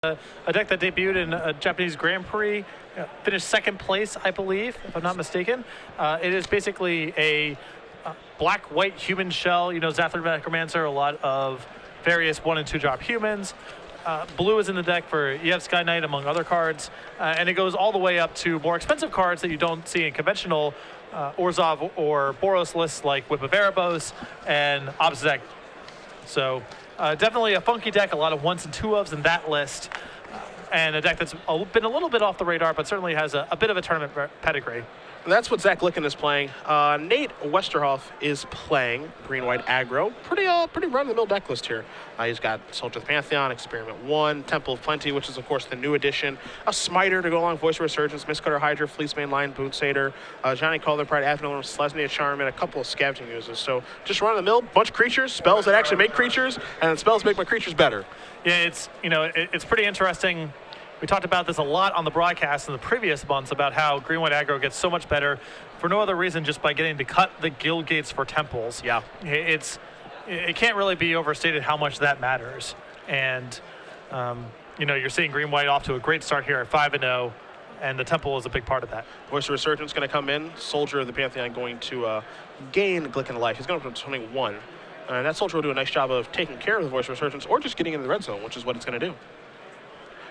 a deck that debuted in a Japanese Grand Prix, finished second place, I believe, if I'm not mistaken. It is basically a black-white human shell. You know, Zathra Necromancer, a lot of various 1- and 2-drop humans. Blue is in the deck for Yev Sky Knight, among other cards. And it goes all the way up to more expensive cards that you don't see in conventional Orzhov or Boros lists, like Whip of Erebos and Obsec. So definitely a funky deck, a lot of 1s and 2s in that list. And a deck that's been a little bit off the radar, but certainly has a bit of a tournament pedigree. That's what Zack Glicken is playing. Nate Westerhoff is playing green-white aggro. Pretty run-of-the-mill deck list here. He's got Soldier of the Pantheon, Experiment 1, Temple of Plenty, which is, of course, the new addition. A Smiter to go along with Voice of Resurgence, Mistcutter Hydra, Fleecemane Lion, Boot Satyr, Johnny Calder Pride, Avenue, Slesnia Charm, and a couple of scavenging uses. So just run-of-the-mill, bunch of creatures, spells that actually make creatures, and spells make my creatures better. Yeah, it's pretty interesting. We talked about this a lot on the broadcast in the previous months about how green-white aggro gets so much better for no other reason just by getting to cut the guild gates for temples. Yeah. It can't really be overstated how much that matters. And, you're seeing green-white off to a great start here at 5-0, and the temple is a big part of that. Voice of Resurgence going to come in. Soldier of the Pantheon going to gain Glicken life. He's going to put 21. And that Soldier will do a nice job of taking care of the Voice of Resurgence or just getting in the red zone, which is what it's going to do.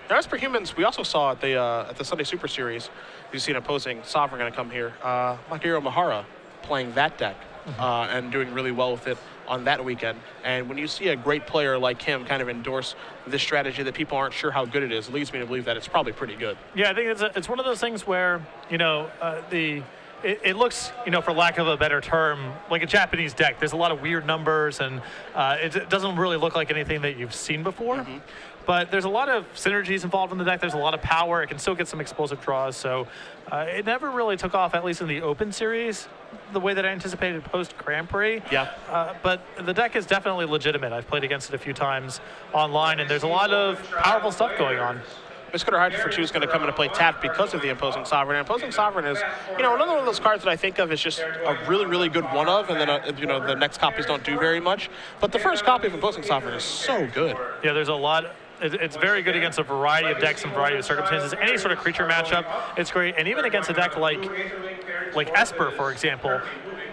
Now, as per humans, we also saw at the Sunday Super Series, you've seen opposing Sovereign going to come here. Makiro Mahara playing that deck and doing really well with it on that weekend. And when you see a great player like him kind of endorse this strategy that people aren't sure how good it is, it leads me to believe that it's probably pretty good. Yeah, I think it's one of those things where, it looks, for lack of a better term, like a Japanese deck. There's a lot of weird numbers, and it doesn't really look like anything that you've seen before. But there's a lot of synergies involved in the deck. There's a lot of power. It can still get some explosive draws. So it never really took off, at least in the Open Series, the way that I anticipated post-Grand Prix. Yeah. But the deck is definitely legitimate. I've played against it a few times online, and there's a lot of powerful stuff going on. Mistcutter Hydra for 2 is going to come into play tapped because of the Imposing Sovereign. And Imposing Sovereign is, another one of those cards that I think of as just a really, really good one of, and then, the next copies don't do very much. But the first copy of Imposing Sovereign is so good. Yeah, there's a lot. It's very good against a variety of decks and variety of circumstances. Any sort of creature matchup, it's great. And even against a deck like Esper, for example,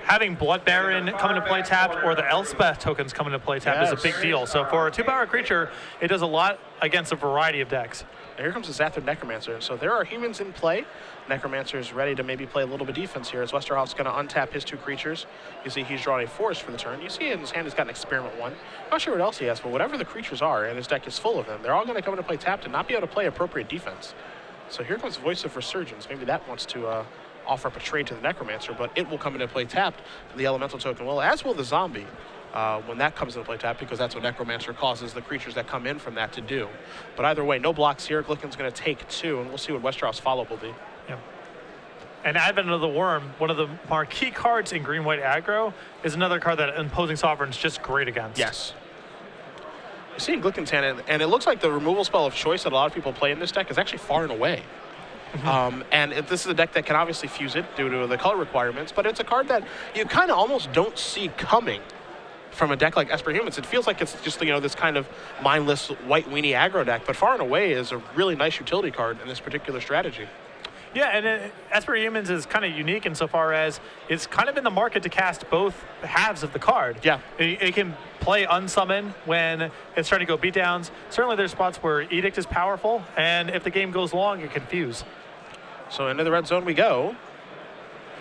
having Blood Baron come into play tapped or the Elspeth tokens come into play tapped is a big deal. So for a 2-power creature, it does a lot against a variety of decks. And here comes the Zathra Necromancer. So there are humans in play. Necromancer is ready to maybe play a little bit of defense here as Westerhoff's going to untap his 2 creatures. You see he's drawing a forest for the turn. You see in his hand he's got an Experiment 1. Not sure what else he has, but whatever the creatures are, and his deck is full of them, they're all going to come into play tapped and not be able to play appropriate defense. So here comes Voice of Resurgence. Maybe that wants to offer up a trade to the Necromancer, but it will come into play tapped. The Elemental token will, as will the Zombie. When that comes into play tap, because that's what Necromancer causes the creatures that come in from that to do. But either way, no blocks here. Glicken's going to take 2, and we'll see what Westerhoff's follow-up will be. Yeah. And Advent of the Worm, one of the marquee cards in green-white aggro, is another card that Imposing Sovereign's just great against. Yes. You see in Glicken's hand, and it looks like the removal spell of choice that a lot of people play in this deck is actually far and away. And this is a deck that can obviously fuse it due to the color requirements, but it's a card that you kind of almost don't see coming from a deck like Esper Humans. It feels like it's just, this kind of mindless white weenie aggro deck, but far and away is a really nice utility card in this particular strategy. Yeah, and Esper Humans is kind of unique insofar as it's kind of in the market to cast both halves of the card. Yeah. It can play unsummon when it's trying to go beatdowns. Certainly there's spots where Edict is powerful, and if the game goes long, it can fuse. So into the red zone we go.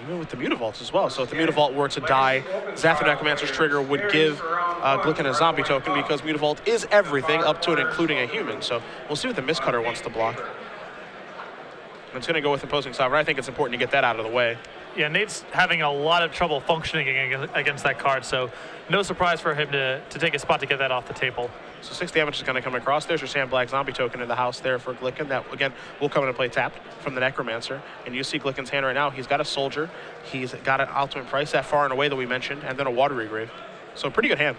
Even with the Mutavault as well. So if the Mutavault were to die, Zathra Necromancer's trigger would give Glicken a zombie token because Mutavault is everything up to and including a human. So we'll see what the Mistcutter wants to block. And it's going to go with Imposing Sovereign. I think it's important to get that out of the way. Yeah, Nate's having a lot of trouble functioning against that card, so no surprise for him to take a spot to get that off the table. So 6 damage is going to come across. There's your Sand Black zombie token in the house there for Glicken. That, again, will come into play tapped from the Necromancer. And you see Glicken's hand right now. He's got a Soldier. He's got an Ultimate Price, that far and away that we mentioned, and then a Watery Grave. So pretty good hand.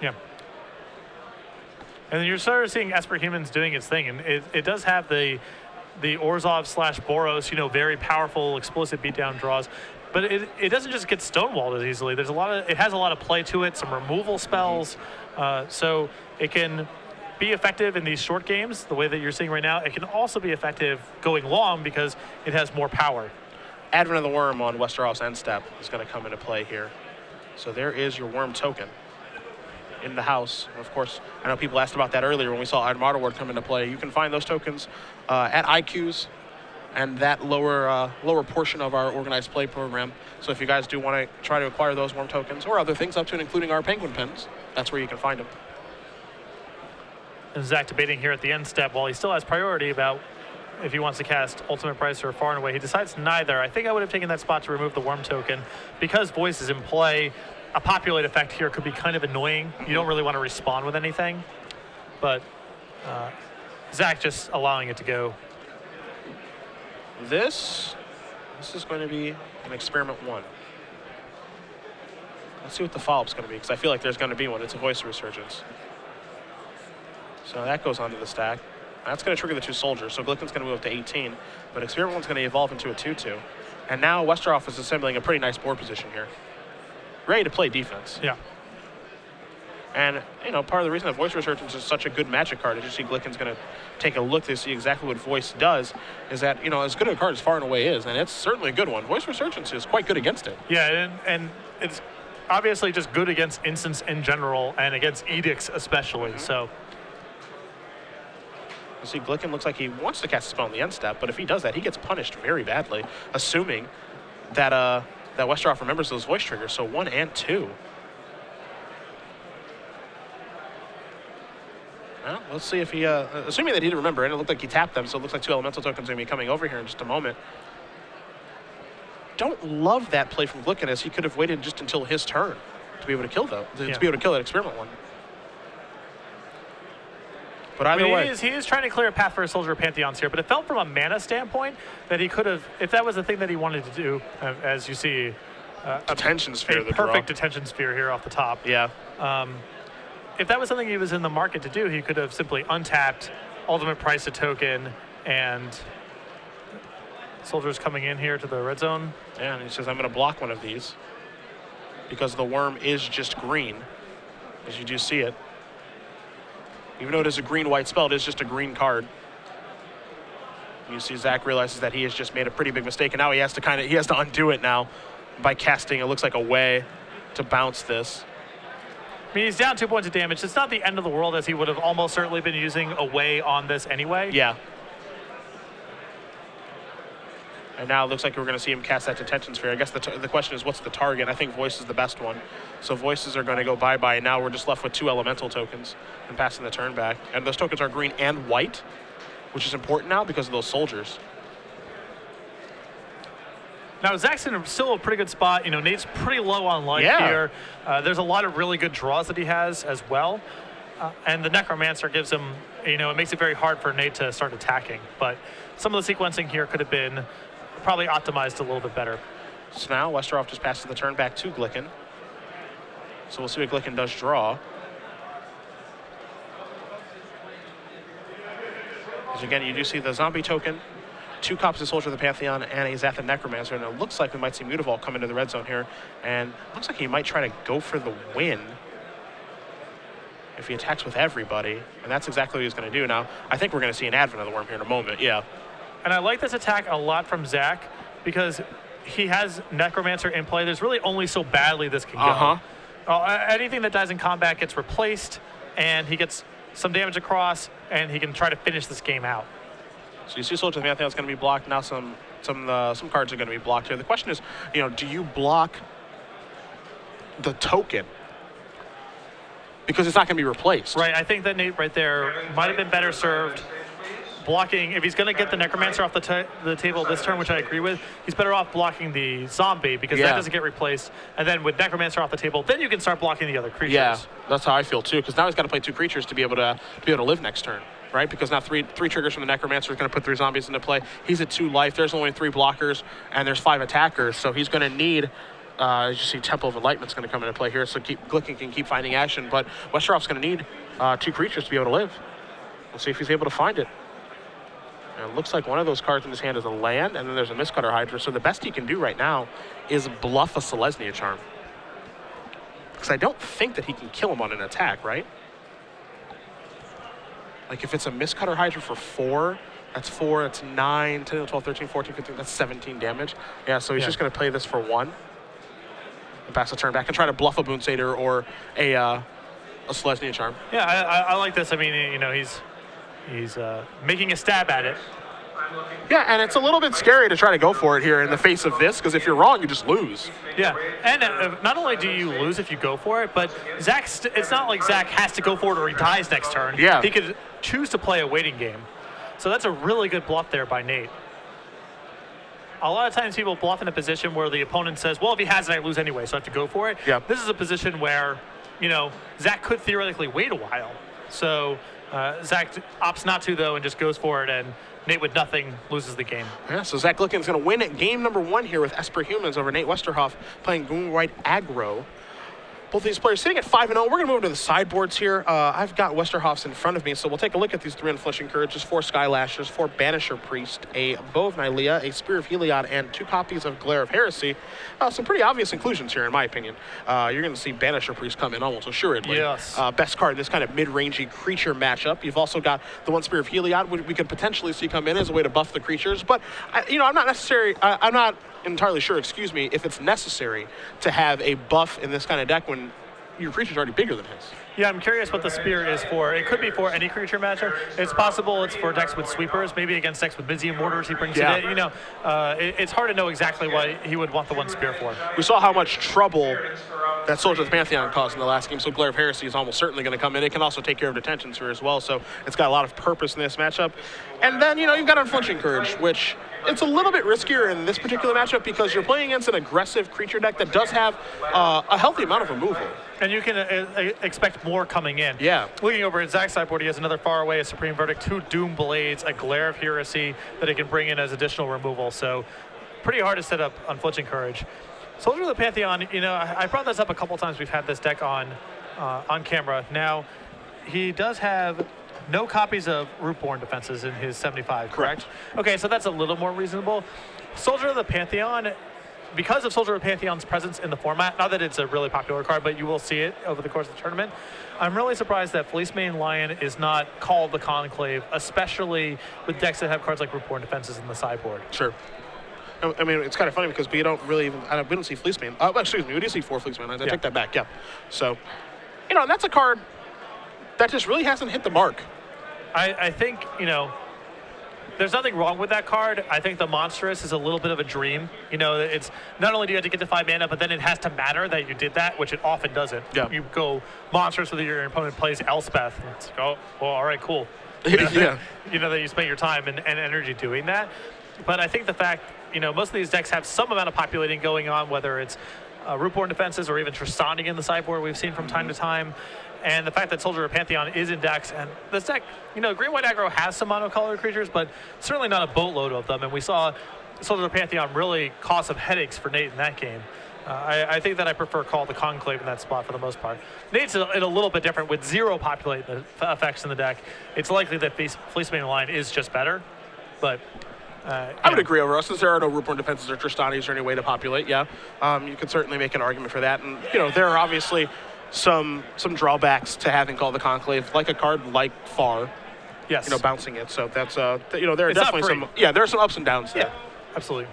Yeah. And then you're sort of seeing Esper Humans doing its thing, and it does have the Orzhov / Boros, very powerful explosive beatdown draws. But it doesn't just get stonewalled as easily. It has a lot of play to it, some removal spells. So it can be effective in these short games, the way that you're seeing right now. It can also be effective going long because it has more power. Advent of the Worm on Westerhoff's end step is going to come into play here. So there is your worm token in the house. Of course, I know people asked about that earlier when we saw Armada Ward come into play. You can find those tokens at IQs and that lower portion of our organized play program. So if you guys do want to try to acquire those worm tokens or other things up to and including our penguin pins, that's where you can find them. And Zack debating here at the end step while he still has priority about if he wants to cast Ultimate Price or Far and Away. He decides neither. I think I would have taken that spot to remove the worm token. Because Voice is in play, a populate effect here could be kind of annoying. You don't really want to respond with anything. But Zack just allowing it to go. This is going to be an experiment 1. Let's see what the follow-up's going to be, because I feel like there's going to be one. It's a Voice Resurgence. So that goes onto the stack. That's going to trigger the 2 soldiers, so Glicken's going to move up to 18, but Experiment 1's going to evolve into a 2/2. And now Westerhoff is assembling a pretty nice board position here. Ready to play defense. Yeah. And, you know, part of the reason that Voice Resurgence is such a good Magic card, as you see Glicken's going to take a look to see exactly what Voice does, is that, you know, as good a card as Far and Away is, and it's certainly a good one, Voice Resurgence is quite good against it. Yeah, and it's obviously just good against instants in general and against edicts especially, so. You see, Glicken looks like he wants to cast a spell on the end step, but if he does that, he gets punished very badly, assuming that that Westerhoff remembers those voice triggers, so 1 and 2. Well, let's see if he, assuming that he didn't remember, and it looked like he tapped them, so it looks like 2 elemental tokens are going to be coming over here in just a moment. Don't love that play from Glicken, as he could have waited just until his turn to be able to kill them, to be able to kill that Experiment 1. But either way, he is trying to clear a path for his Soldier of Pantheons here, but it felt from a mana standpoint that he could have, if that was the thing that he wanted to do, as you see, Detention Sphere, a perfect Detention Sphere here off the top. Yeah. If that was something he was in the market to do, he could have simply untapped, Ultimate Price a token, and Soldiers coming in here to the red zone. Yeah, and he says, I'm going to block one of these because the worm is just green, as you do see it. Even though it is a green-white spell, it is just a green card. You see Zack realizes that he has just made a pretty big mistake, and now he has to undo it now by casting, it looks like, Away to bounce this. I mean, he's down 2 points of damage. It's not the end of the world, as he would have almost certainly been using Away on this anyway. Yeah. And now it looks like we're going to see him cast that Detention Sphere. I guess the question is, what's the target? I think Voice is the best one. So Voices are going to go bye-bye, and now we're just left with 2 elemental tokens and passing the turn back. And those tokens are green and white, which is important now because of those soldiers. Now, Zack's in still a pretty good spot. You know, Nate's pretty low on life here. There's a lot of really good draws that he has as well. And the Necromancer gives him, you know, it makes it very hard for Nate to start attacking. But some of the sequencing here could have been probably optimized a little bit better. So now Westerhoff just passes the turn back to Glicken. So we'll see what Glicken does draw. As again, you do see the zombie token, 2 copies of Soldier of the Pantheon, and a Zathid Necromancer. And it looks like we might see Mutavault come into the red zone here. And it looks like he might try to go for the win if he attacks with everybody. And that's exactly what he's going to do. Now, I think we're going to see an Advent of the Worm here in a moment. Yeah. And I like this attack a lot from Zack because he has Necromancer in play. There's really only so badly this can go. Anything that dies in combat gets replaced, and he gets some damage across, and he can try to finish this game out. So you see Soldier of the Pantheon is going to be blocked. Now some cards are going to be blocked here. The question is, you know, do you block the token? Because it's not going to be replaced. Right, I think that Nate right there might have been better served blocking. If he's going to get the Necromancer off the table this turn, which I agree with, he's better off blocking the zombie because that doesn't get replaced. And then with Necromancer off the table, then you can start blocking the other creatures. Yeah, that's how I feel too. Because now he's got to play 2 creatures to be able to live next turn, right? Because now three triggers from the Necromancer is going to put 3 zombies into play. He's at 2 life. There's only 3 blockers, and there's 5 attackers. So he's going to need. As you see, Temple of Enlightenment's going to come into play here, so Glicken can keep finding action. But Westerhoff's going to need 2 creatures to be able to live. We'll see if he's able to find it. And it looks like one of those cards in his hand is a land, and then there's a Mistcutter Hydra. So the best he can do right now is bluff a Selesnya Charm. Because I don't think that he can kill him on an attack, right? Like if it's a miscutter Hydra for 4, that's 4, that's 9, 10, 12, 13, 14, 15, that's 17 damage. Yeah, so he's just going to play this for 1. And pass the turn back and try to bluff a Boon Satyr or a Selesnya Charm. Yeah, I like this. I mean, you know, he's making a stab at it. Yeah, and it's a little bit scary to try to go for it here in the face of this, because if you're wrong, you just lose. Yeah, and not only do you lose if you go for it, but it's not like Zack has to go for it or he dies next turn. Yeah. He could choose to play a waiting game. So that's a really good bluff there by Nate. A lot of times people bluff in a position where the opponent says, well, if he has it, I lose anyway, so I have to go for it. Yeah. This is a position where, you know, Zack could theoretically wait a while. So Zack opts not to, though, and just goes for it, and Nate with nothing loses the game. Yeah, so Zack Glicken's going to win at game number 1 here with Esper Humans over Nate Westerhoff playing Green White Aggro. Both of these players sitting at 5-0. We're going to move to the sideboards here. I've got Westerhoff's in front of me, so we'll take a look at these 3 Unflinching Courages, 4 Skylashes, 4 Banisher Priest, a Bow of Nylea, a Spear of Heliod, and 2 copies of Glare of Heresy. Some pretty obvious inclusions here, in my opinion. You're going to see Banisher Priest come in almost assuredly. Yes. Best card in this kind of mid-rangey creature matchup. You've also got the 1 Spear of Heliod, which we could potentially see come in as a way to buff the creatures. But, I'm not entirely sure, if it's necessary to have a buff in this kind of deck when your creature's already bigger than his. Yeah, I'm curious what the Spear is for. It could be for any creature matchup. It's possible it's for decks with sweepers, maybe against decks with Mizium Mortars he brings it in. You know, it's hard to know exactly what he would want the 1 Spear for. We saw how much trouble that Soldier of the Pantheon caused in the last game, so Glare of Heresy is almost certainly going to come in. It can also take care of detentions here as well, so it's got a lot of purpose in this matchup. And then, you've got Unflinching Courage, which it's a little bit riskier in this particular matchup because you're playing against an aggressive creature deck that does have a healthy amount of removal. And you can expect more coming in. Yeah. Looking over at Zack's sideboard, he has another Far Away, a Supreme Verdict, 2 Doom Blades, a Glare of Heresy that he can bring in as additional removal. So pretty hard to set up Unflinching Courage. Soldier of the Pantheon, I brought this up a couple times. We've had this deck on camera. Now, he does have no copies of Rootborn defenses in his 75, correct? Okay, so that's a little more reasonable. Soldier of the Pantheon, because of Soldier of the Pantheon's presence in the format, not that it's a really popular card, but you will see it over the course of the tournament, I'm really surprised that Fleecemane Lion is not called the Conclave, especially with decks that have cards like Rootborn defenses in the sideboard. Sure. I mean, it's kind of funny because we don't really even, we don't see Fleecemane. We do see 4 Fleecemane Lions. I take that back, yeah. So, and that's a card that just really hasn't hit the mark. I think, there's nothing wrong with that card. I think the Monstrous is a little bit of a dream. It's not only do you have to get to 5 mana, but then it has to matter that you did that, which it often doesn't. Yeah. You go Monstrous with your opponent plays Elspeth. And it's like, oh, well, all right, cool. Yeah. That you spent your time and energy doing that. But I think the fact, most of these decks have some amount of populating going on, whether it's Rootborn defenses or even Tristani in the sideboard we've seen from time to time. And the fact that Soldier of Pantheon is in decks, and this deck, Green White Aggro has some monocolored creatures, but certainly not a boatload of them. And we saw Soldier of Pantheon really cause some headaches for Nate in that game. I think that I prefer Call the Conclave in that spot for the most part. Nate's a little bit different with 0 populating effects in the deck. It's likely that Fleecemane Lion is just better, but I would agree over us, since there are no Rootborn defenses or Tristanis or any way to populate. Yeah, you could certainly make an argument for that, and there are obviously some drawbacks to having Call the Conclave, like a card like Far. Yes. Bouncing it. So that's there are It's definitely some. Yeah, there are some ups and downs there. Yeah, absolutely.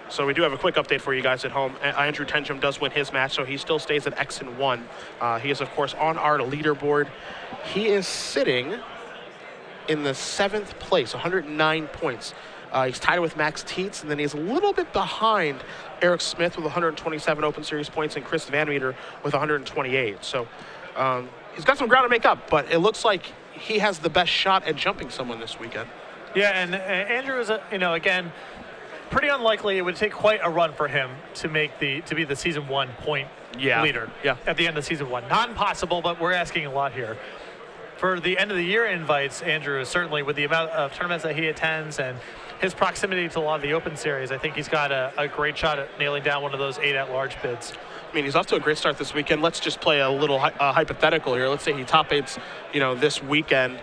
So we do have a quick update for you guys at home. Andrew Tenjum does win his match, so he still stays at X-1. He is, of course, on our leaderboard. He is sitting in the 7th place, 109 points. He's tied with Max Teets, and then he's a little bit behind Eric Smith with 127 Open Series points and Chris Van Meter with 128. So he's got some ground to make up, but it looks like he has the best shot at jumping someone this weekend. Yeah, and Andrew is, again, pretty unlikely it would take quite a run for him to be the season 1 point leader at the end of season 1. Not impossible, but we're asking a lot here. For the end of the year invites, Andrew is certainly, with the amount of tournaments that he attends and his proximity to a lot of the Open Series, I think he's got a great shot at nailing down one of those 8 at-large bids. I mean, he's off to a great start this weekend. Let's just play a little hypothetical here. Let's say he top 8s, this weekend.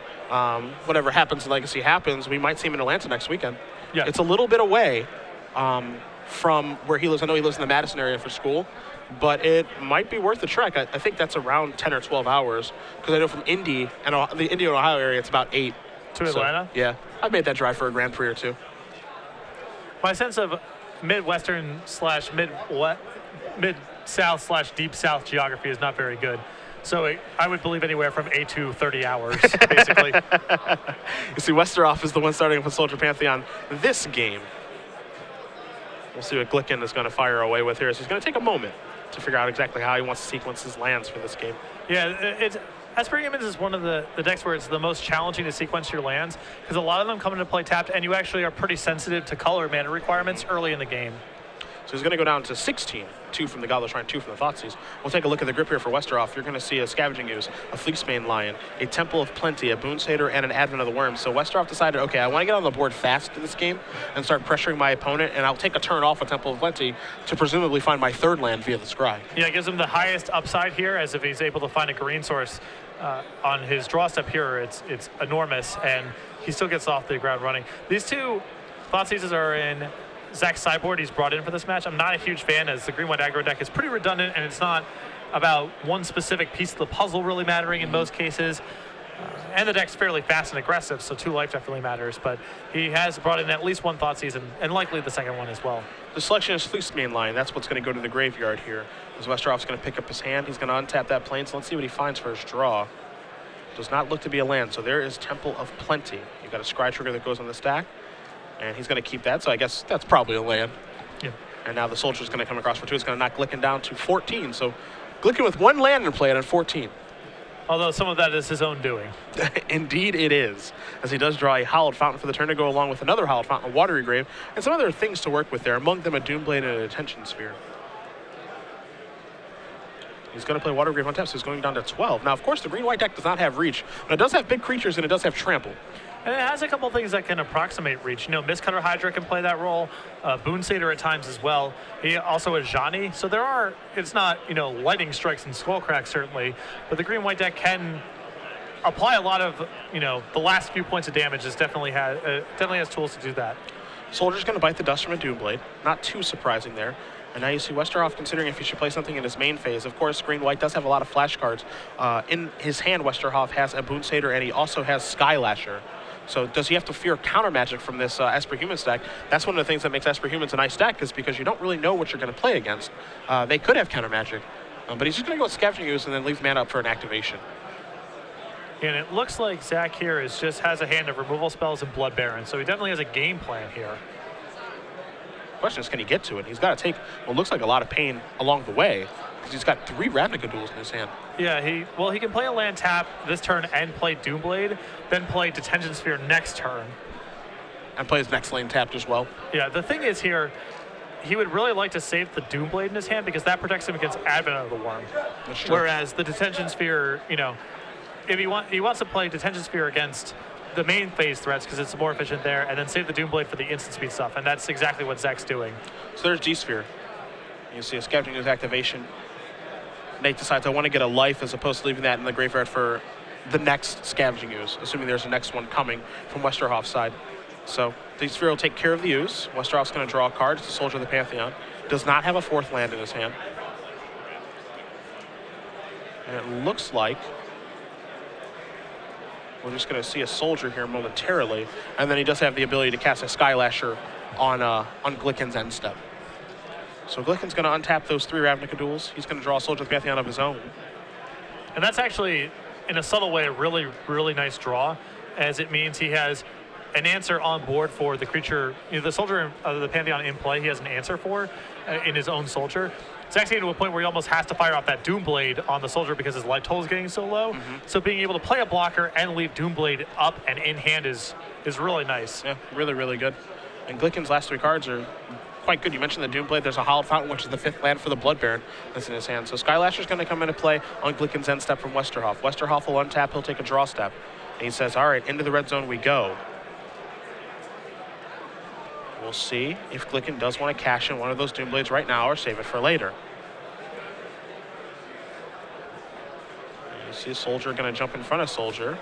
Whatever happens in Legacy happens. We might see him in Atlanta next weekend. Yeah. It's a little bit away from where he lives. I know he lives in the Madison area for school. but it might be worth the trek. I think that's around 10 or 12 hours, because I know from Indy and the Indy and Ohio area, it's about 8. To Atlanta? Yeah, I've made that drive for a Grand Prix or two. My sense of Midwestern slash Mid-South slash Deep South geography is not very good. So I would believe anywhere from 8 to 30 hours, basically. You see, Westerhoff is the one starting with Soldier Pantheon this game. We'll see what Glicken is going to fire away with here. So he's going to take a moment to figure out exactly how he wants to sequence his lands for this game. Yeah, Esper Humans is one of the decks where it's the most challenging to sequence your lands, because a lot of them come into play tapped, and you actually are pretty sensitive to color mana requirements early in the game. So he's going to go down to 16, 2 from the Godless Shrine, 2 from the Thoughtseize. We'll take a look at the grip here for Westerhoff. You're going to see a Scavenging Ooze, a Fleecebane Lion, a Temple of Plenty, a Boon Satyr, and an Advent of the Worm. So Westerhoff decided, okay, I want to get on the board fast in this game and start pressuring my opponent, and I'll take a turn off a Temple of Plenty to presumably find my third land via the Scry. Yeah, it gives him the highest upside here, as if he's able to find a green source on his draw step here. It's enormous, and he still gets off the ground running. These two Thoughtseizes are in Zack's sideboard he's brought in for this match. I'm not a huge fan, as the green-white aggro deck is pretty redundant, and it's not about one specific piece of the puzzle really mattering in most cases. And the deck's fairly fast and aggressive, so 2 life definitely matters. But he has brought in at least one Thoughtseize, and likely the second one as well. The selection is Fleecebane Lion. That's what's going to go to the graveyard here. As Westerhoff's going to pick up his hand, he's going to untap that plane. So let's see what he finds for his draw. Does not look to be a land, so there is Temple of Plenty. You've got a Scry trigger that goes on the stack, and he's going to keep that, so I guess that's probably a land. Yeah. And now the Soldier's going to come across for 2. It's going to knock Glicken down to 14. So Glicken with 1 land in play at 14. Although some of that is his own doing. Indeed it is, as he does draw a Hallowed Fountain for the turn to go along with another Hallowed Fountain, a Watery Grave, and some other things to work with there, among them a Doomblade and a Detention Sphere. He's going to play Watery Grave on tap, so he's going down to 12. Now, of course, the green-white deck does not have Reach, but it does have big creatures and it does have Trample. And it has a couple things that can approximate Reach. You know, Mistcutter Hydra can play that role, Boon Satyr at times as well. He also has Johnny, so there are, it's not, you know, lightning strikes and Skullcrack certainly, but the green-white deck can apply a lot of, you know, the last few points of damage. Is definitely has tools to do that. Soldier's going to bite the dust from a Doomblade. Not too surprising there. And now you see Westerhoff considering if he should play something in his main phase. Of course, green-white does have a lot of flash cards. In his hand, Westerhoff has a Boon Satyr, and he also has Skylasher. So does he have to fear counter magic from this Esper Humans deck? That's one of the things that makes Esper Humans a nice deck, is because you don't really know what you're going to play against. They could have counter magic, but he's just going to go with Scavenging Ooze and then leave mana up for an activation. And it looks like Zack here has a hand of removal spells and Blood Baron, so he definitely has a game plan here. Question is, can he get to it? He's got to take what looks like a lot of pain along the way, because he's got 3 Ravnica duels in his hand. Yeah, he can play a land tap this turn and play Doomblade, then play Detention Sphere next turn. And play his next lane tapped as well. Yeah, the thing is here, he would really like to save the Doomblade in his hand, because that protects him against Advent of the Worm. Whereas the Detention Sphere, you know, if he wants to play Detention Sphere against the main phase threats, because it's more efficient there, and then save the Doomblade for the instant speed stuff, and that's exactly what Zack's doing. So there's G-Sphere. You see a Scavenging Ooze activation. Nate decides, I want to get a life as opposed to leaving that in the graveyard for the next Scavenging Ooze, assuming there's a next one coming from Westerhoff's side. So G-Sphere will take care of the Ooze. Westerhoff's going to draw a card. It's the Soldier of the Pantheon. Does not have a 4th land in his hand. And it looks like we're just going to see a Soldier here momentarily, and then he does have the ability to cast a Skylasher on Glicken's end step. So Glicken's going to untap those 3 Ravnica duels. He's going to draw a Soldier of the Pantheon of his own. And that's actually, in a subtle way, a really, really nice draw, as it means he has an answer on board for the creature, you know, the Soldier of the Pantheon in play, he has an answer for in his own Soldier. It's actually getting to a point where he almost has to fire off that Doomblade on the Soldier because his life total is getting so low. So being able to play a blocker and leave Doomblade up and in hand is really nice. Yeah, really, really good. And Glicken's last 3 cards are quite good. You mentioned the Doomblade. There's a Hallowed Fountain, which is the 5th land for the Blood Baron that's in his hand. So Skylasher's going to come into play on Glicken's end step from Westerhoff. Westerhoff will untap. He'll take a draw step. And he says, all right, into the red zone we go. We'll see if Glicken does want to cash in one of those Doomblades right now or save it for later. And you see a Soldier going to jump in front of Soldier.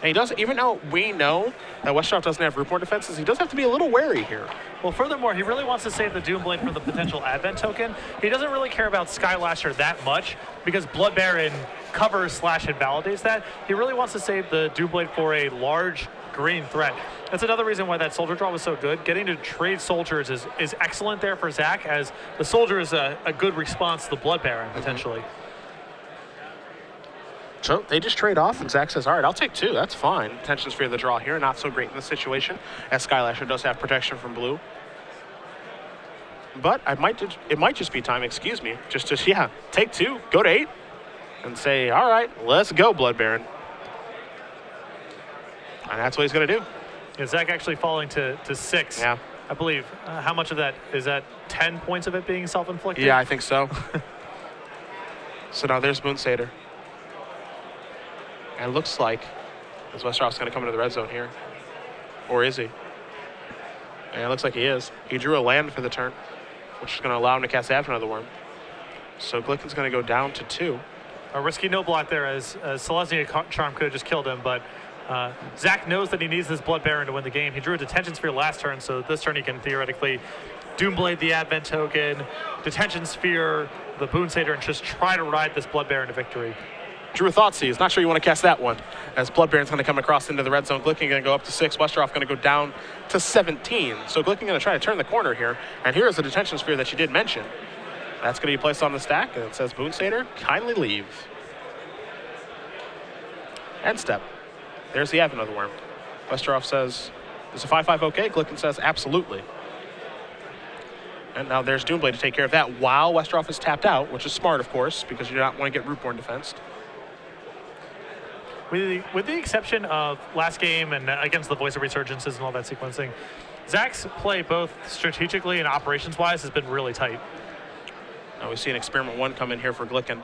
And he does, even though we know that Westerhoff doesn't have rootborn defenses, he does have to be a little wary here. Well, furthermore, he really wants to save the Doomblade for the potential Advent token. He doesn't really care about Skylasher that much because Blood Baron covers / invalidates that. He really wants to save the Doomblade for a large green threat. That's another reason why that Soldier draw was so good. Getting to trade Soldiers is excellent there for Zack, as the Soldier is a good response to the Blood Baron, potentially. So they just trade off, and Zack says, all right, I'll take 2. That's fine. Tension Sphere the draw here, not so great in this situation, as Skylasher does have protection from blue. But it might just be time, excuse me, just to, take 2, go to 8, and say, all right, let's go, Blood Baron. And that's what he's going to do. Yeah, Zack actually falling to 6. Yeah. I believe. How much of that, is that 10 points of it being self-inflicted? Yeah, I think so. So now there's Moonsader. And it looks like as Westerhoff's going to come into the red zone here. Or is he? And it looks like he is. He drew a land for the turn, which is going to allow him to cast Advent of the Worm. So Glicken's going to go down to 2. A risky no block there, as Selesnya Charm could have just killed him, but Zack knows that he needs this Blood Baron to win the game. He drew a Detention Sphere last turn, so this turn he can theoretically Doomblade the Advent token, Detention Sphere, the Boonsader, and just try to ride this Blood Baron to victory. Drew a Thoughtseize. Not sure you want to cast that one, as Blood Baron's going to come across into the red zone. Glicken going to go up to 6. Westerhoff going to go down to 17. So Glicken going to try to turn the corner here. And here is the Detention Sphere that you did mention. That's going to be placed on the stack, and it says, Boonsader, kindly leave. End step. There's the Advent of the Worm. Westerhoff says, is a 5/5 okay? Glicken says, absolutely. And now there's Doomblade to take care of that while Westerhoff is tapped out, which is smart, of course, because you do not want to get rootborn defensed. With the exception of last game and against the Voice of Resurgences and all that sequencing, Zack's play both strategically and operations-wise has been really tight. Now we see an Experiment 1 come in here for Glicken.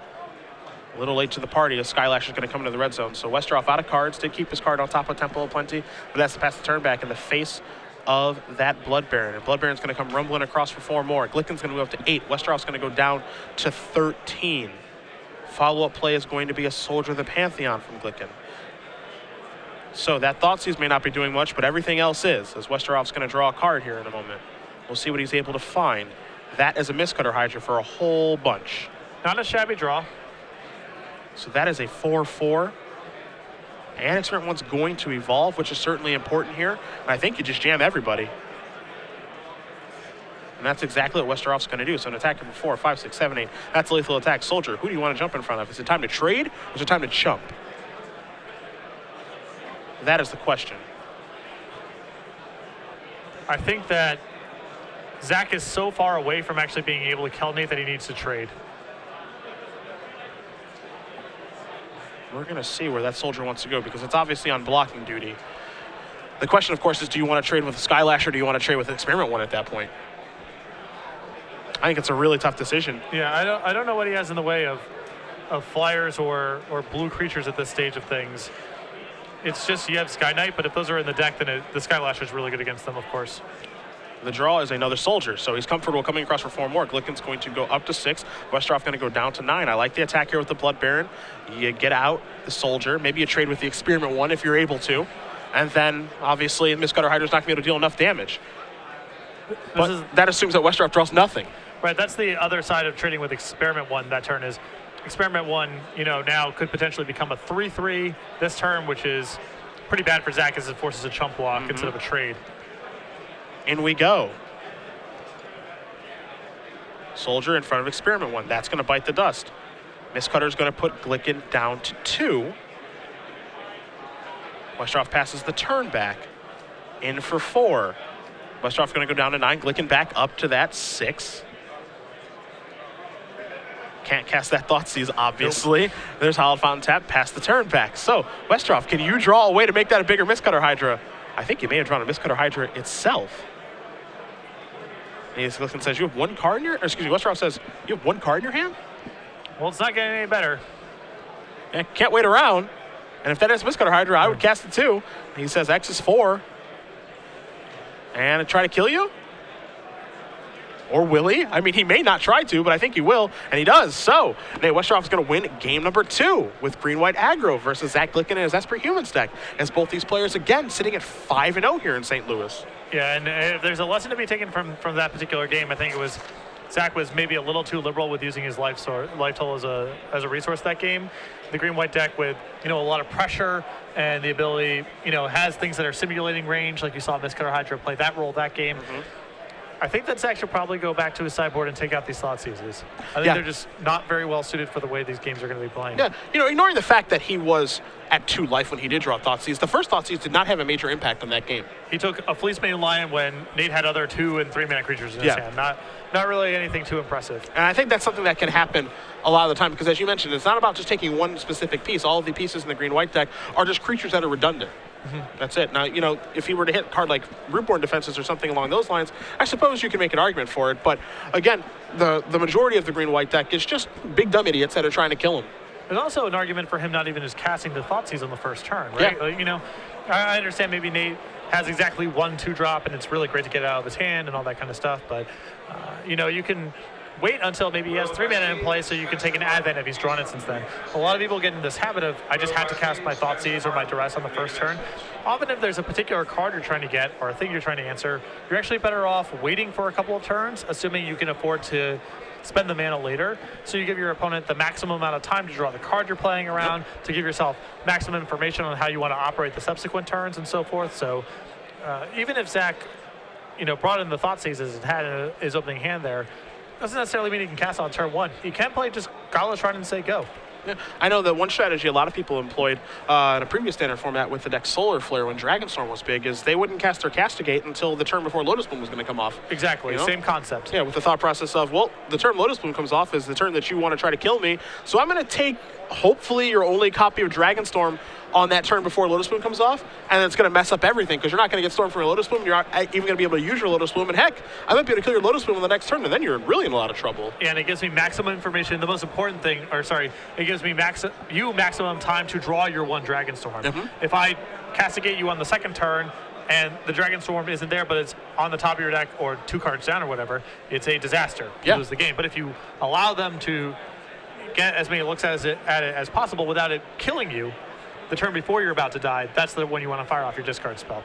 A little late to the party as Skylasher is going to come into the red zone. So Westerhoff out of cards, did keep his card on top of Temple of Plenty, but that's to pass the turn back in the face of that Blood Baron. And Blood Baron's going to come rumbling across for 4 more. Glicken's going to move up to 8. Westerhoff's going to go down to 13. Follow-up play is going to be a Soldier of the Pantheon from Glicken. So that Thoughtseize may not be doing much, but everything else is, as Westerhoff's going to draw a card here in a moment. We'll see what he's able to find. That is a Mistcutter Hydra for a whole bunch. Not a shabby draw. So that is a 4/4. And Experiment 1's going to evolve, which is certainly important here. And I think you just jam everybody. And that's exactly what Westerhoff's going to do. So an attacker for 4, 5, 6, 7, 8. That's a lethal attack. Soldier, who do you want to jump in front of? Is it time to trade or is it time to chump? That is the question. I think that Zack is so far away from actually being able to Kelnate that he needs to trade. We're going to see where that Soldier wants to go because it's obviously on blocking duty. The question, of course, is do you want to trade with a Skylasher or do you want to trade with Experiment 1 at that point? I think it's a really tough decision. Yeah, I don't know what he has in the way of flyers or blue creatures at this stage of things. It's just you have Sky Knight, but if those are in the deck, then the Skylasher is really good against them, of course. The draw is another Soldier, so he's comfortable coming across for 4 more. Glicken's going to go up to 6. Westerhoff going to go down to 9. I like the attack here with the Blood Baron. You get out the Soldier. Maybe you trade with the Experiment 1 if you're able to. And then, obviously, Mistcutter Hydra's not going to be able to deal enough damage. But that assumes that Westerhoff draws nothing. Right, that's the other side of trading with Experiment 1 that turn is Experiment 1, now could potentially become a 3/3 this turn, which is pretty bad for Zack as it forces a chump block instead of a trade. In we go. Soldier in front of Experiment 1. That's going to bite the dust. Mistcutter's going to put Glicken down to 2. Westerhoff passes the turn back. In for 4. Westerhoff going to go down to 9. Glicken back up to that 6. Can't cast that Thoughtseize, obviously. Nope. There's Hallowed Fountain tap, pass the turn back. So, Westerhoff, can you draw a way to make that a bigger Mistcutter Hydra? I think you may have drawn a Mistcutter Hydra itself. And Glicken says, you have 1 card in your, Westerhoff says, you have 1 card in your hand? Well, it's not getting any better. Yeah, can't wait around. And if that is Mistcutter Hydra, I would cast it too. And he says, X is 4. And try to kill you? Or will he? I mean, he may not try to, but I think he will, and he does. So, Nate Westerhoff is going to win game number 2 with green-white aggro versus Zack Glicken and his Esper Humans deck, as both these players, again, sitting at 5-0 here in St. Louis. Yeah, and if there's a lesson to be taken from that particular game, I think it was Zack was maybe a little too liberal with using his life total as a resource that game. The green-white deck with, a lot of pressure and the ability, has things that are simulating range, like you saw Mistcutter Hydra play that role that game. I think that Zack should probably go back to his sideboard and take out these Thought Seizes. I think they're just not very well suited for the way these games are going to be playing. Yeah, ignoring the fact that he was at 2 life when he did draw Thought Seize, the first Thought Seize did not have a major impact on that game. He took a Fleece Mane Lion when Nate had other 2 and 3 mana creatures in his hand. Not really anything too impressive. And I think that's something that can happen a lot of the time, because as you mentioned, it's not about just taking one specific piece. All of the pieces in the green-white deck are just creatures that are redundant. That's it. Now, if he were to hit a card like Rootborn Defenses or something along those lines, I suppose you can make an argument for it. But again, the majority of the green-white deck is just big dumb idiots that are trying to kill him. There's also an argument for him not even just casting the Thoughtseize on the first turn, right? Yeah. I understand maybe Nate has exactly 1 2-drop, and it's really great to get it out of his hand and all that kind of stuff. But, you can wait until maybe he has 3 mana in play so you can take an Advent if he's drawn it since then. A lot of people get in this habit of, I just had to cast my Thoughtseize or my Duress on the first turn. Often if there's a particular card you're trying to get or a thing you're trying to answer, you're actually better off waiting for a couple of turns, assuming you can afford to spend the mana later. So you give your opponent the maximum amount of time to draw the card you're playing around, to give yourself maximum information on how you want to operate the subsequent turns and so forth. So even if Zack, brought in the Thoughtseizes and had in his opening hand there, doesn't necessarily mean he can cast on turn 1. He can play just Godless Shrine and say go. Yeah. I know that one strategy a lot of people employed in a previous standard format with the deck Solar Flare when Dragonstorm was big is they wouldn't cast their Castigate until the turn before Lotus Bloom was going to come off. Exactly, same concept. Yeah, with the thought process of, well, the turn Lotus Bloom comes off is the turn that you want to try to kill me, so I'm going to take, hopefully, your only copy of Dragonstorm on that turn before Lotus Bloom comes off, and it's going to mess up everything because you're not going to get Storm from your Lotus Bloom. You're not even going to be able to use your Lotus Bloom, and heck, I might be able to kill your Lotus Bloom on the next turn, and then you're really in a lot of trouble. Yeah, and it gives me maximum information. The most important thing, it gives me maximum time to draw your 1 Dragonstorm. If I castigate you on the second turn, and the Dragonstorm isn't there, but it's on the top of your deck or 2 cards down or whatever, it's a disaster. You lose the game. But if you allow them to get as many looks at it as possible without it killing you, the turn before you're about to die, that's the one you want to fire off your discard spell.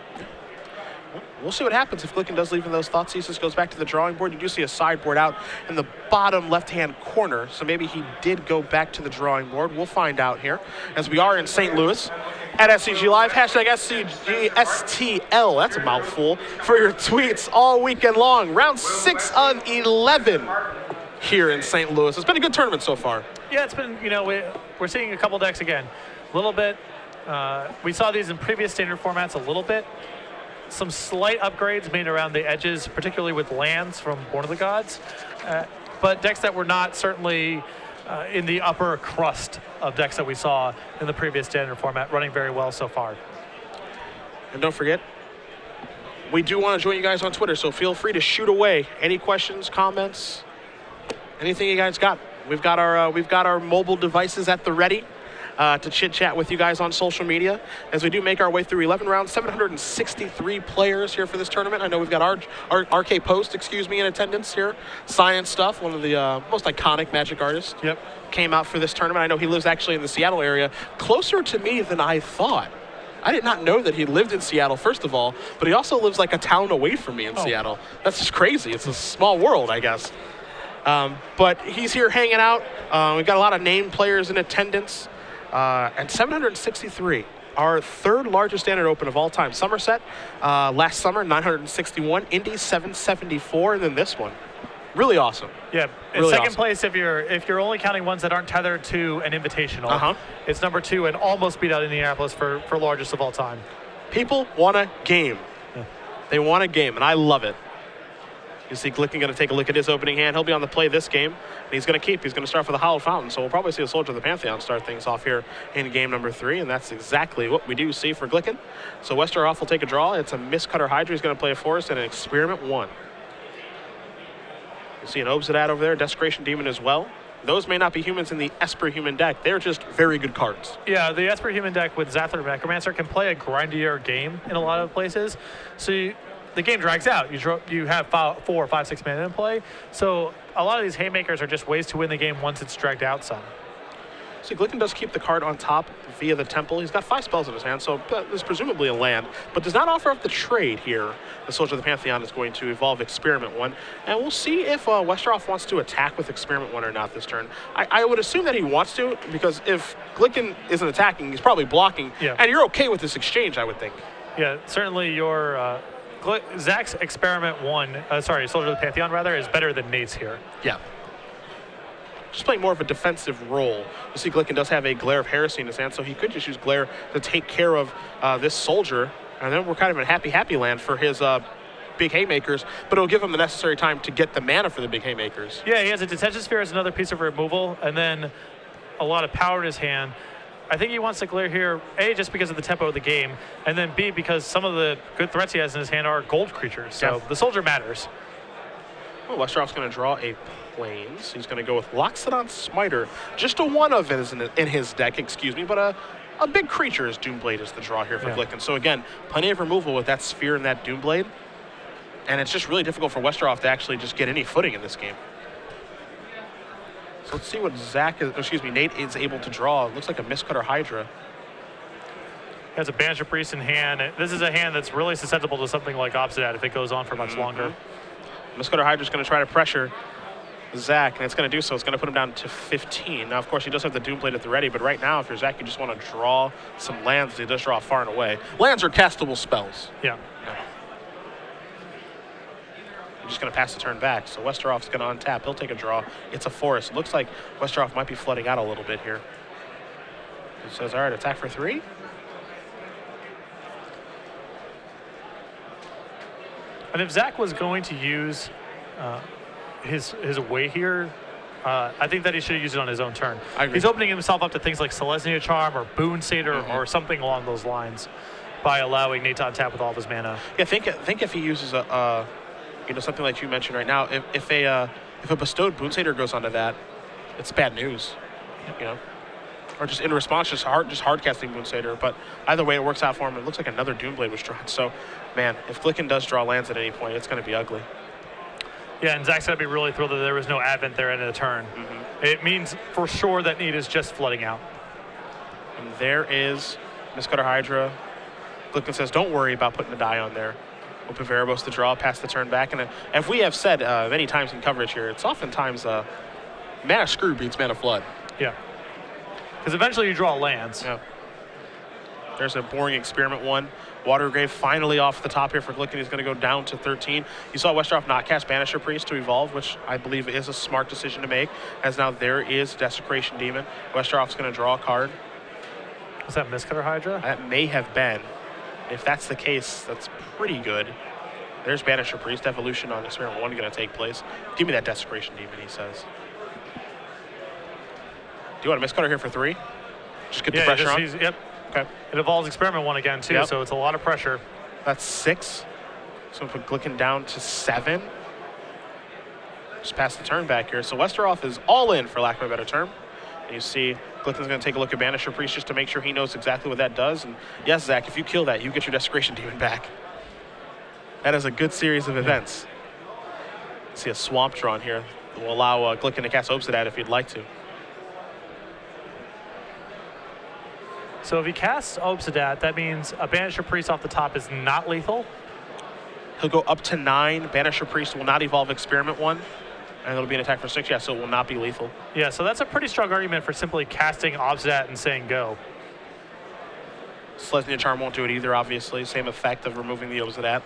We'll see what happens if Glicken does leave in those Thoughtseizes, goes back to the drawing board. You do see a sideboard out in the bottom left-hand corner, so maybe he did go back to the drawing board. We'll find out here, as we are in St. Louis at SCG Live. Hashtag SCGSTL, that's a mouthful, for your tweets all weekend long. Round 6 of 11 here in St. Louis. It's been a good tournament so far. Yeah, it's been, we're seeing a couple decks again. A little bit. We saw these in previous standard formats a little bit. Some slight upgrades made around the edges, particularly with lands from Born of the Gods. But decks that were not certainly in the upper crust of decks that we saw in the previous standard format, running very well so far. And don't forget, we do want to join you guys on Twitter, so feel free to shoot away any questions, comments, anything you guys got. We've got our mobile devices at the ready to chit-chat with you guys on social media as we do make our way through 11 rounds, 763 players here for this tournament. I know we've got our RK Post, in attendance here. Science Stuff, one of the most iconic Magic artists, came out for this tournament. I know he lives actually in the Seattle area, closer to me than I thought. I did not know that he lived in Seattle, first of all, but he also lives like a town away from me in Seattle. That's just crazy. It's a small world, I guess. But he's here hanging out. We've got a lot of named players in attendance. And 763, our 3rd largest standard open of all time. Somerset last summer, 961. Indy, 774, and then this one. Really awesome. Yeah, in really second awesome. place, if you're only counting ones that aren't tethered to an invitational, it's number 2 and almost beat out Indianapolis for largest of all time. People want a game. Yeah. They want a game, and I love it. You see Glicken going to take a look at his opening hand. He'll be on the play this game, and he's going to keep. He's going to start for the Hallowed Fountain, so we'll probably see a Soldier of the Pantheon start things off here in game number 3, and that's exactly what we do see for Glicken. So Westerhoff will take a draw. It's a Mistcutter Hydra. He's going to play a Forest and an Experiment 1. You see an Obsidian over there, Desecration Demon as well. Those may not be humans in the Esper Human deck. They're just very good cards. Yeah, the Esper Human deck with Zathra Necromancer can play a grindier game in a lot of places. So the game drags out. You have 4, 5, 6 mana in play. So a lot of these haymakers are just ways to win the game once it's dragged out some. See, Glicken does keep the card on top via the Temple. He's got 5 spells in his hand, so that is presumably a land, but does not offer up the trade here. The Soldier of the Pantheon is going to evolve Experiment 1, and we'll see if Westerhoff wants to attack with Experiment 1 or not this turn. I would assume that he wants to, because if Glicken isn't attacking, he's probably blocking, and you're okay with this exchange, I would think. Yeah, certainly your Zack's Experiment 1, Soldier of the Pantheon, rather, is better than Nate's here. Yeah. Just playing more of a defensive role. You see Glicken does have a Glare of Heresy in his hand, so he could just use Glare to take care of this Soldier, and then we're kind of in a happy land for his big haymakers, but it'll give him the necessary time to get the mana for the big haymakers. Yeah, he has a Detention Sphere as another piece of removal, and then a lot of power in his hand. I think he wants to Glare here, A, just because of the tempo of the game, and then B, because some of the good threats he has in his hand are gold creatures, so the Soldier matters. Well, Westerhoff's going to draw a Plains. He's going to go with Loxodon Smiter. Just a one of it is in his deck, but a big creature is Doomblade is the draw here for Glicken. So again, plenty of removal with that Sphere and that Doomblade, and it's just really difficult for Westerhoff to actually just get any footing in this game. So let's see what Nate is able to draw. It looks like a Mistcutter Hydra. He has a Banisher Priest in hand. This is a hand that's really susceptible to something like Obsidian if it goes on for much longer. Mistcutter Hydra is going to try to pressure Zack, and it's going to do so. It's going to put him down to 15. Now, of course, he does have the Doomblade at the ready, but right now, if you're Zack, you just want to draw some lands. He does draw far and away. Lands are castable spells. Yeah. You're just going to pass the turn back. So Westerhoff's going to untap. He'll take a draw. It's a forest. It looks like Westerhoff might be flooding out a little bit here. He says, all right, attack for 3. And if Zack was going to use his way here, I think that he should have used it on his own turn. He's opening himself up to things like Selesnya Charm or Boon Satyr or something along those lines by allowing Nate to untap with all of his mana. Yeah, think if he uses something like you mentioned right now. If a bestowed Boon Satyr goes onto that, it's bad news. Or just in response, just hard casting Boon Satyr. But either way, it works out for him. It looks like another Doomblade was drawn. So, man, if Glicken does draw lands at any point, it's going to be ugly. Yeah, and Zack's going to be really thrilled that there was no Advent there in the turn. It means for sure that Nate is just flooding out. And there is Mistcutter Hydra. Glicken says, don't worry about putting a die on there. Open Veribos to draw, pass the turn back. And if we have said many times in coverage here, it's oftentimes Mana Screw beats Mana Flood. Yeah. Because eventually you draw lands. Yeah. There's a boring Experiment 1. Watergrave finally off the top here for Glicken. He's going to go down to 13. You saw Westerhoff not cast Banisher Priest to evolve, which I believe is a smart decision to make, as now there is Desecration Demon. Westerhoff's going to draw a card. Was that Mistcutter Hydra? That may have been. If that's the case, that's pretty good. There's Banisher Priest. Evolution on Experiment 1 going to take place. Give me that Desecration Demon, he says. Do you want a Mistcutter here for 3? Just get the pressure on? Yep. Okay. It evolves Experiment 1 again, too, so it's a lot of pressure. That's 6. So put Glicken down to 7. Just pass the turn back here. So Westerhoff is all in, for lack of a better term. And you see Glicken's going to take a look at Banisher Priest just to make sure he knows exactly what that does. And yes, Zack, if you kill that, you get your Desecration Demon back. That is a good series of events. See a Swamp drawn here. Will allow Glicken to cast Obsidian if he'd like to. So if he casts Obsidian, that means a Banisher Priest off the top is not lethal. He'll go up to 9. Banisher Priest will not evolve Experiment 1. And it'll be an attack for 6, so it will not be lethal. Yeah, so that's a pretty strong argument for simply casting Obsidian and saying go. Selesnya Charm won't do it either, obviously. Same effect of removing the Obsidian.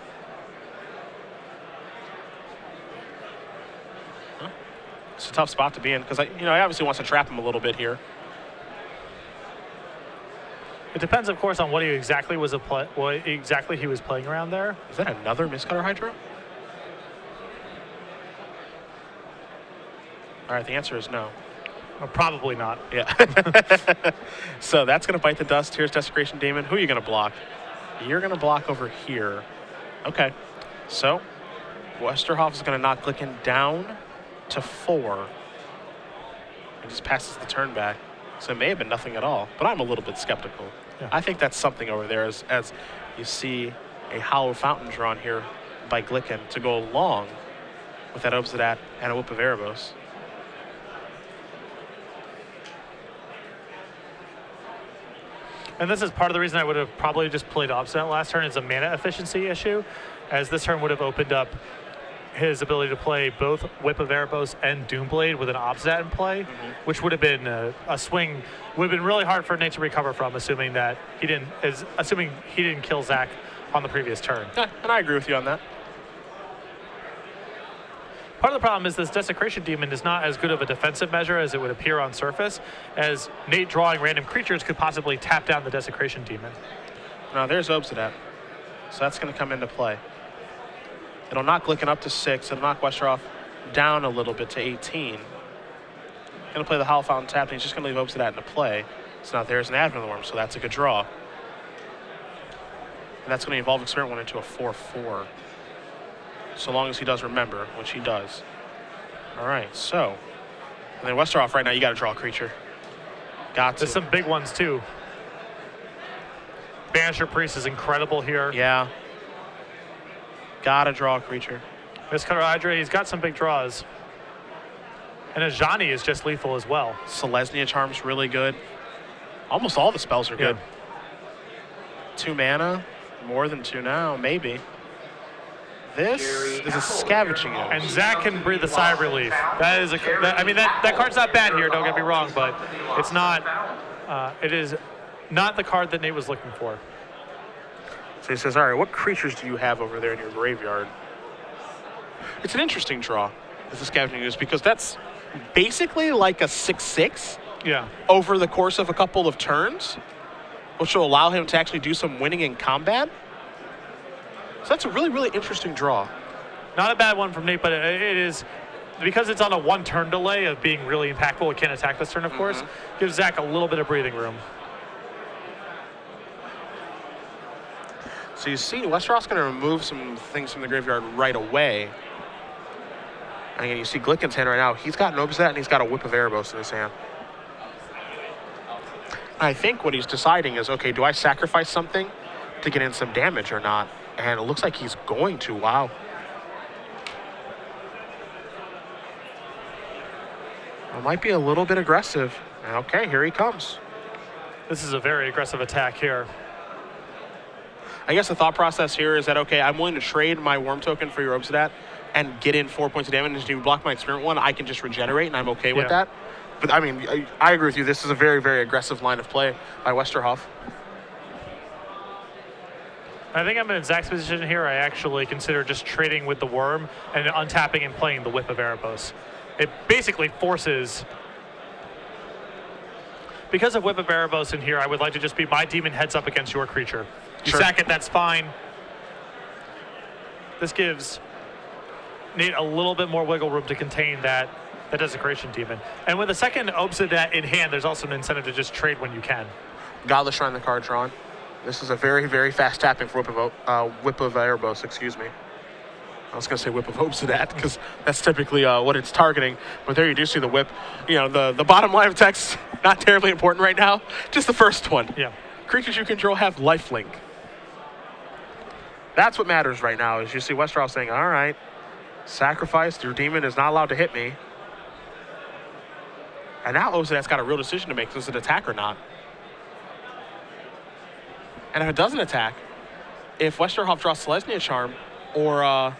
It's a tough spot to be in, because he obviously wants to trap him a little bit here. It depends, of course, on what exactly he was playing around there. Is that another Mistcutter Hydra? All right, the answer is no. Probably not. Yeah. So that's going to bite the dust. Here's Desecration Demon. Who are you going to block? You're going to block over here. Okay. So Westerhoff is going to knock Glicken down to 4. And just passes the turn back. So it may have been nothing at all, but I'm a little bit skeptical. Yeah. I think that's something over there as you see a Hollow Fountain drawn here. by Glicken to go along with that Obsidat and a Whip of Erebos. And this is part of the reason I would have probably just played Obstinate last turn. Is a mana efficiency issue, as this turn would have opened up his ability to play both Whip of Erebos and Doomblade with an Obstinate in play, which would have been a swing. Would have been really hard for Nate to recover from, assuming he didn't kill Zack on the previous turn. Yeah, and I agree with you on that. Part of the problem is this Desecration Demon is not as good of a defensive measure as it would appear on surface, as Nate drawing random creatures could possibly tap down the Desecration Demon. Now there's Obsidat, so that's going to come into play. It'll knock Glicken up to 6. It'll knock Westerhoff down a little bit to 18. Going to play the Hollow Fountain tap, and he's just going to leave Obsidat into play. So now there's an Advent of the Worm, so that's a good draw. And that's going to evolve Experiment 1 into a 4/4. So long as he does remember, which he does. All right, so. And then Westerhoff right now, you got to draw a creature. Got to. There's some big ones too. Banisher Priest is incredible here. Yeah. Got to draw a creature. Mistcutter Hydra, he's got some big draws. And Ajani is just lethal as well. Selesnya Charm's really good. Almost all the spells are good. 2 mana, more than 2 now, maybe. This is a Scavenging Ooze. And Zack can breathe a sigh of relief. That card's not bad here, don't get me wrong, but it's not, it is not the card that Nate was looking for. So he says, all right, what creatures do you have over there in your graveyard? It's an interesting draw, is the Scavenging Ooze, because that's basically like a 6/6 over the course of a couple of turns, which will allow him to actually do some winning in combat. So that's a really, really interesting draw. Not a bad one from Nate, but it is, because it's on a 1-turn delay of being really impactful, it can't attack this turn, of course, gives Zack a little bit of breathing room. So you see, Westerhoff's going to remove some things from the graveyard right away. And again, you see Glicken's hand right now. He's got an Obsidat and he's got a Whip of Erebos in his hand. I think what he's deciding is, okay, do I sacrifice something to get in some damage or not? And it looks like he's going to. Wow. It might be a little bit aggressive. Okay, here he comes. This is a very aggressive attack here. I guess the thought process here is that, okay, I'm willing to trade my Worm token for your Obsidat and get in 4 points of damage. And if you block my Experiment 1, I can just regenerate, and I'm okay with that. But, I mean, I agree with you. This is a very, very aggressive line of play by Westerhoff. I think I'm in Zack's position here. I actually consider just trading with the Worm and untapping and playing the Whip of Erebos. It basically forces... Because of Whip of Erebos in here, I would like to just be my demon heads up against your creature. You sack it, that's fine. This gives Nate a little bit more wiggle room to contain that Desecration Demon. And with a second Obsidat in hand, there's also an incentive to just trade when you can. Godless Shrine, the card drawn. This is a very, very fast tapping for Whip of Erebos, excuse me. I was going to say Whip of Obsidat because that's typically what it's targeting. But there you do see the Whip. You know, the bottom line of text, not terribly important right now. Just the first one. Yeah. Creatures you control have lifelink. That's what matters right now, is you see Westerhoff saying, all right, sacrifice, your demon is not allowed to hit me. And now Obsidat's got a real decision to make. Does it attack or not? And if it doesn't attack, if Westerhoff draws Selesnya Charm or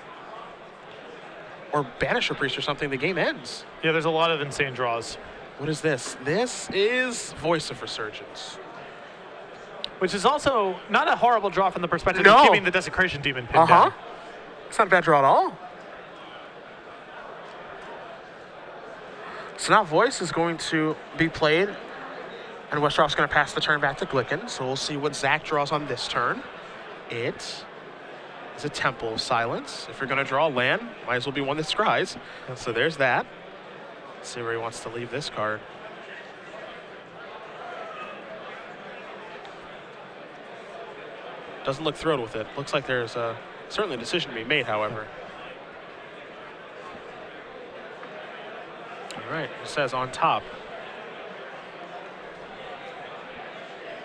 Banisher Priest or something, the game ends. Yeah, there's a lot of insane draws. What is this? This is Voice of Resurgence. Which is also not a horrible draw from the perspective of keeping the Desecration Demon pinned down. It's not a bad draw at all. So now Voice is going to be played, and Westerhoff's going to pass the turn back to Glicken. So we'll see what Zack draws on this turn. It is a Temple of Silence. If you're going to draw a land, might as well be one that scries. So there's that. Let's see where he wants to leave this card. Doesn't look thrilled with it. Looks like there's certainly a decision to be made, however. All right, it says on top.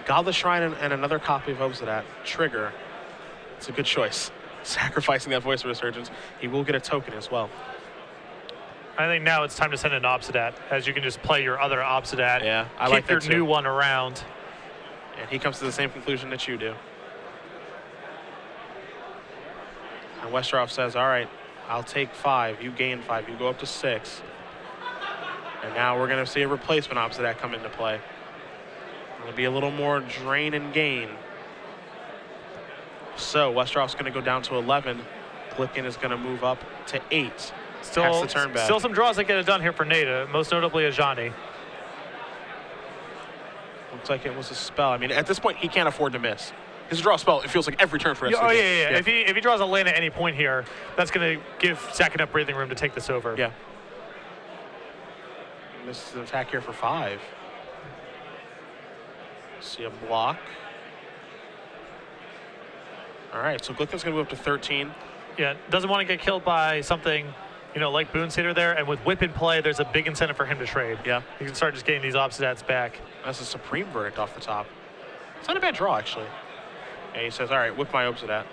Godless Shrine and another copy of Obsidat. Trigger. It's a good choice. sacrificing that Voice of Resurgence. He will get a token as well. I think now it's time to send an Obsidat, as you can just play your other Obsidat. Yeah, I keep like that your too. new one around. And he comes to the same conclusion that you do. And Westerhoff says, all right, I'll take 5. You gain 5. You go up to 6. And now we're going to see a replacement Obsidat come into play. It'll be a little more drain and gain. So Westerhoff's going to go down to 11. Glicken is going to move up to 8. Catch the turn back. Still some draws that get it done here for Nate, most notably Ajani. Looks like it was a spell. I mean, at this point, he can't afford to miss. His draw spell, it feels like every turn for us. Oh, yeah. If he draws a lane at any point here, that's going to give Zack enough breathing room to take this over. Yeah. And this is an attack here for 5. See a block. All right, so Glicken's going to move up to 13. Yeah, doesn't want to get killed by something, like Boonsater there. And with Whip in play, there's a big incentive for him to trade. Yeah. He can start just getting these Obsidats back. That's a Supreme Verdict off the top. It's not a bad draw, actually. And he says, all right, whip my Obsidat.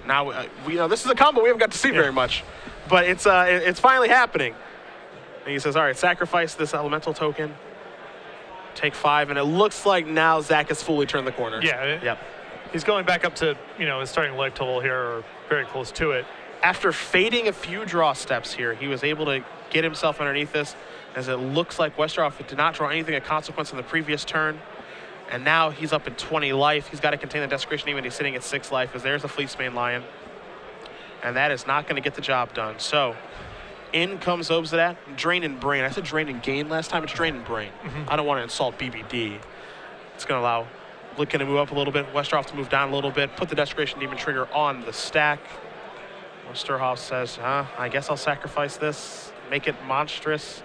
Now, this is a combo we haven't got to see very much. But it's finally happening. And he says, all right, sacrifice this elemental token. Take 5, and it looks like now Zack has fully turned the corner. Yeah. Yep. He's going back up to, his starting life total here, or very close to it. After fading a few draw steps here, he was able to get himself underneath this, as it looks like Westerhoff did not draw anything of consequence in the previous turn. And now he's up at 20 life. He's got to contain the Desecration even. He's sitting at 6 life, as there's a Fleecemane Lion. And that is not going to get the job done. So in comes Obsidat. Drain and Brain. I said Drain and Gain last time. It's Drain and Brain. I don't want to insult BBD. It's going to allow Glicken to move up a little bit, Westerhoff to move down a little bit, put the Desecration Demon trigger on the stack. Westerhoff says, I guess I'll sacrifice this, make it monstrous.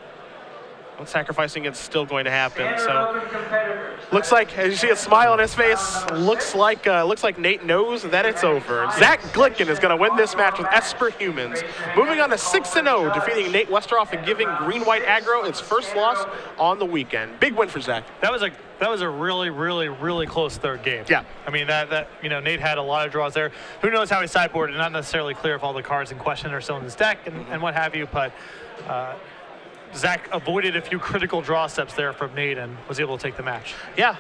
When sacrificing, it's still going to happen. So looks like, as you see a smile on his face, looks like Nate knows that it's over. Zack Glicken is going to win this match with Esper Humans, moving on to 6-0, defeating Nate Westerhoff and giving Green-White Aggro its first loss on the weekend. Big win for Zack. That was a really, really, really close third game. Yeah. I mean, Nate had a lot of draws there. Who knows how he sideboarded? Not necessarily clear if all the cards in question are still in his deck and what have you, but Zack avoided a few critical draw steps there from Nate and was able to take the match. Yeah,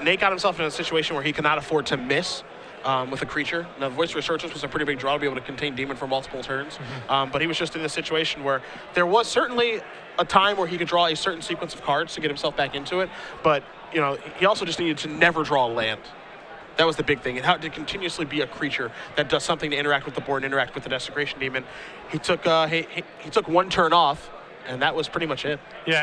Nate got himself in a situation where he could not afford to miss with a creature. Now, Voice of Resurgence was a pretty big draw to be able to contain Demon for multiple turns, but he was just in a situation where there was certainly a time where he could draw a certain sequence of cards to get himself back into it, but he also just needed to never draw a land. That was the big thing, and how to continuously be a creature that does something to interact with the board and interact with the Desecration Demon. He took one turn off, and that was pretty much it. Yeah.